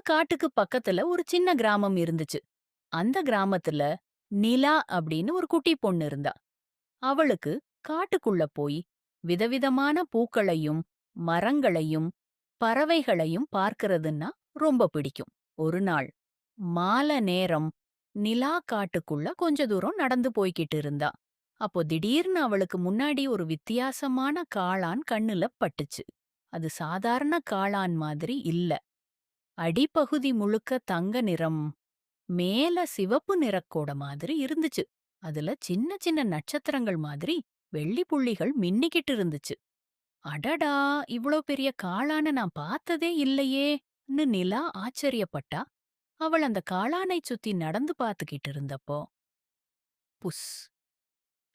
காட்டுக்கு பக்கத்துல ஒரு சின்ன கிராமம் இருந்துச்சு. அந்த கிராமத்துல நிலா அப்படின்னு ஒரு குட்டி பொண்ணு இருந்தா. அவளுக்கு காட்டுக்குள்ள போய் விதவிதமான பூக்களையும், மரங்களையும், பறவைகளையும் பார்க்கிறதுன்னா ரொம்ப பிடிக்கும். ஒரு நாள் மாலை நேரம் நிலா காட்டுக்குள்ள கொஞ்ச தூரம் நடந்து போய்கிட்டு இருந்தா. அப்போ திடீர்னு அவளுக்கு முன்னாடி ஒரு வித்தியாசமான காளான் கண்ணுல பட்டுச்சு. அது சாதாரண காளான் மாதிரி இல்ல. அடிப்பகுதி முழுக்க தங்க நிறம், மேல சிவப்பு நிறக்கோட மாதிரி இருந்துச்சு. அதுல சின்ன சின்ன நட்சத்திரங்கள் மாதிரி வெள்ளி புள்ளிகள் மின்னிக்கிட்டு இருந்துச்சு. அடடா! இவ்ளோ பெரிய காளான நான் பார்த்ததே இல்லையேன்னு நிலா ஆச்சரியப்பட்டா. அவள் அந்த காளானைச் சுத்தி நடந்து பார்த்துக்கிட்டு இருந்தப்போ, புஸ்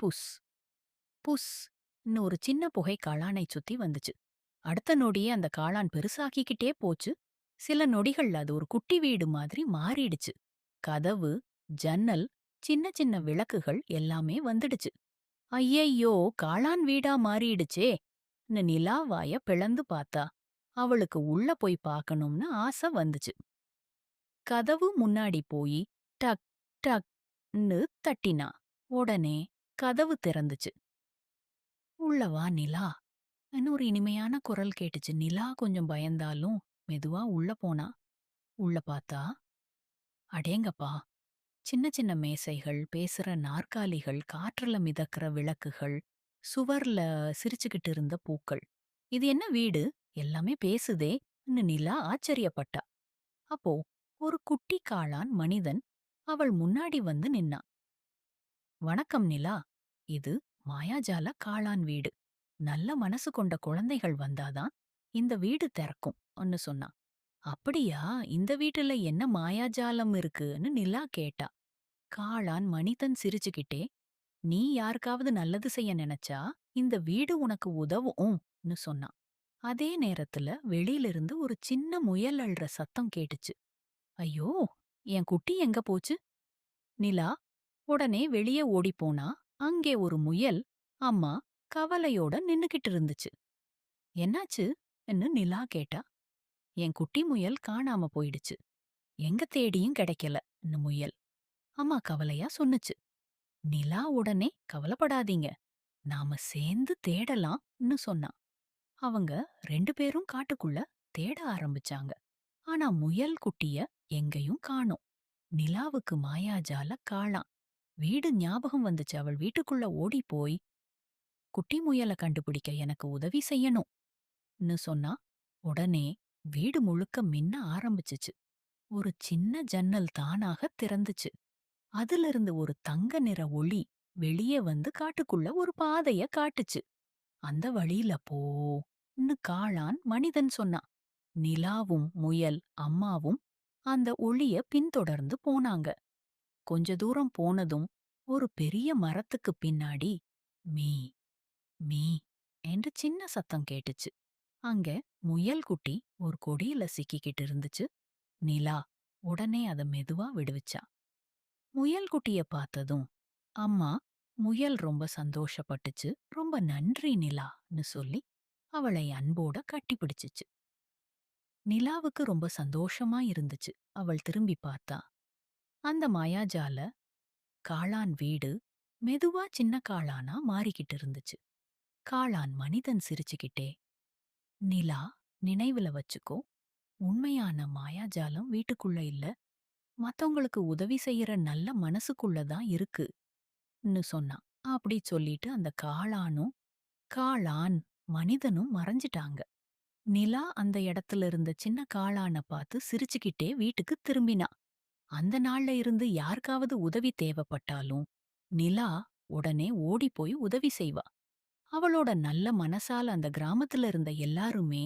புஸ் புஸ்ன்னு ஒரு சின்ன புகை காளானைச் சுத்தி வந்துச்சு. அடுத்த நொடியே அந்த காளான் பெருசாகிக்கிட்டே போச்சு. சில நொடிகள்ல அது ஒரு குட்டி வீடு மாதிரி மாறிடுச்சு. கதவு, ஜன்னல், சின்ன சின்ன விளக்குகள் எல்லாமே வந்துடுச்சு. ஐயையோ! காளான் வீடா மாறிடுச்சே!ன்னு நிலா வாய பிளந்து பார்த்தா. அவளுக்கு உள்ள போய் பார்க்கணும்னு ஆசை வந்துச்சு. கதவு முன்னாடி போய் டக் டக்ன்னு தட்டினா. உடனே கதவு திறந்துச்சு. "உள்ள வா நிலா" ன்னு ஒரு இனிமையான குரல் கேட்டுச்சு. நிலா கொஞ்சம் பயந்தாலும் மெதுவா உள்ள போனா. உள்ள பார்த்தா, அடேங்கப்பா! சின்ன சின்ன மேசைகள், பேசுற நாற்காலிகள், காற்றுல மிதக்கிற விளக்குகள், சுவர்ல சிரிச்சுக்கிட்டு இருந்த பூக்கள். இது என்ன வீடு? எல்லாமே பேசுதே!ன்னு நிலா ஆச்சரியப்பட்டா. அப்போ ஒரு குட்டி காளான் மனிதன் அவள் முன்னாடி வந்து நின்னான். "வணக்கம் நிலா. இது மாயாஜால காளான் வீடு. நல்ல மனசு கொண்ட குழந்தைகள் வந்தாதான் இந்த வீடு திறக்கும்"ன்னு சொன்னான். "அப்படியா? இந்த வீட்டுல என்ன மாயாஜாலம் இருக்குன்னு?" நிலா கேட்டா. காளான் மனிதன் சிரிச்சுக்கிட்டே, "நீ யாருக்காவது நல்லது செய்ய நினைச்சா இந்த வீடு உனக்கு உதவும்னு" சொன்னான். அதே நேரத்துல வெளியிலிருந்து ஒரு சின்ன முயல் அள்ற சத்தம் கேட்டுச்சு. "ஐயோ! என் குட்டி எங்க போச்சு?" நிலா உடனே வெளியே ஓடிப்போனா. அங்கே ஒரு முயல் அம்மா கவலையோட நின்னுக்கிட்டு இருந்துச்சு. "என்னாச்சு?"ன்னு நிலா கேட்டா. "என் குட்டி முயல் காணாம போயிடுச்சு. எங்க தேடியும் கிடைக்கலன்னு" முயல் அம்மா கவலையா சொன்னுச்சு. நிலா உடனே "கவலைப்படாதீங்க, நாம சேர்ந்து தேடலாம்னு" சொன்னா. அவங்க 2 பேரும் காட்டுக்குள்ள தேட ஆரம்பிச்சாங்க. ஆனா முயல் குட்டிய எங்கேயும் காணோம். நிலாவுக்கு மாயாஜால காளான் வீடு ஞாபகம் வந்துச்சு. அவள் வீட்டுக்குள்ள ஓடி போய், "குட்டி முயல கண்டுபிடிக்க எனக்கு உதவி செய்யணும்னு" சொன்னா. உடனே வீடு முழுக்க மின்ன ஆரம்பிச்சுச்சு. ஒரு சின்ன ஜன்னல் தானாக திறந்துச்சு. அதிலிருந்து ஒரு தங்க நிற ஒளி வெளியே வந்து காட்டுக்குள்ள ஒரு பாதைய காட்டுச்சு. "அந்த வழியில போ"ன்னு காளான் மனிதன் சொன்னான். நிலாவும் முயல் அம்மாவும் அந்த ஒளிய பின்தொடர்ந்து போனாங்க. கொஞ்ச தூரம் போனதும் ஒரு பெரிய மரத்துக்கு பின்னாடி மீ மீ என்று சின்ன சத்தம் கேட்டுச்சு. அங்க முயல் குட்டி ஒரு கொடியில சிக்கிக்கிட்டு இருந்துச்சு. நிலா உடனே அத மெதுவா விடுவிச்சா. முயல் குட்டிய பார்த்ததும் அம்மா முயல் ரொம்ப சந்தோஷப்பட்டுச்சு. "ரொம்ப நன்றி நிலான்னு" சொல்லி அவளை அன்போட கட்டிப்பிடிச்சுச்சு. நிலாவுக்கு ரொம்ப சந்தோஷமா இருந்துச்சு. அவள் திரும்பி பார்த்தா. அந்த மாயாஜால காளான் வீடு மெதுவா சின்ன காளானா மாறிக்கிட்டு இருந்துச்சு. காளான் மனிதன் சிரிச்சுக்கிட்டே, "நிலா, நினைவுல வச்சுக்கோ, உண்மையான மாயாஜாலம் வீட்டுக்குள்ள இல்ல, மத்தவங்களுக்கு உதவி செய்யற நல்ல மனசுக்குள்ள தான் இருக்குன்னு" சொன்னான். அப்படி சொல்லிட்டு அந்த காளானும் காளான் மனிதனும் மறைஞ்சிட்டாங்க. நிலா அந்த இடத்துல இருந்த சின்ன காளான பார்த்து சிரிச்சுக்கிட்டே வீட்டுக்கு திரும்பினா. அந்த நாள்ல இருந்து யாருக்காவது உதவி தேவைப்பட்டாலும் நிலா உடனே ஓடி போய் உதவி செய்வா. அவளோட நல்ல மனசால அந்த கிராமத்துல இருந்த எல்லாருமே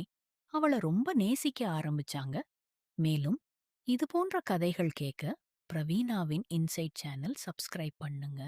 அவள ரொம்ப நேசிக்க ஆரம்பிச்சாங்க. மேலும் இது போன்ற கதைகள் கேட்க பிரவீனாவின் இன்சைட் சேனல் சப்ஸ்கிரைப் பண்ணுங்க.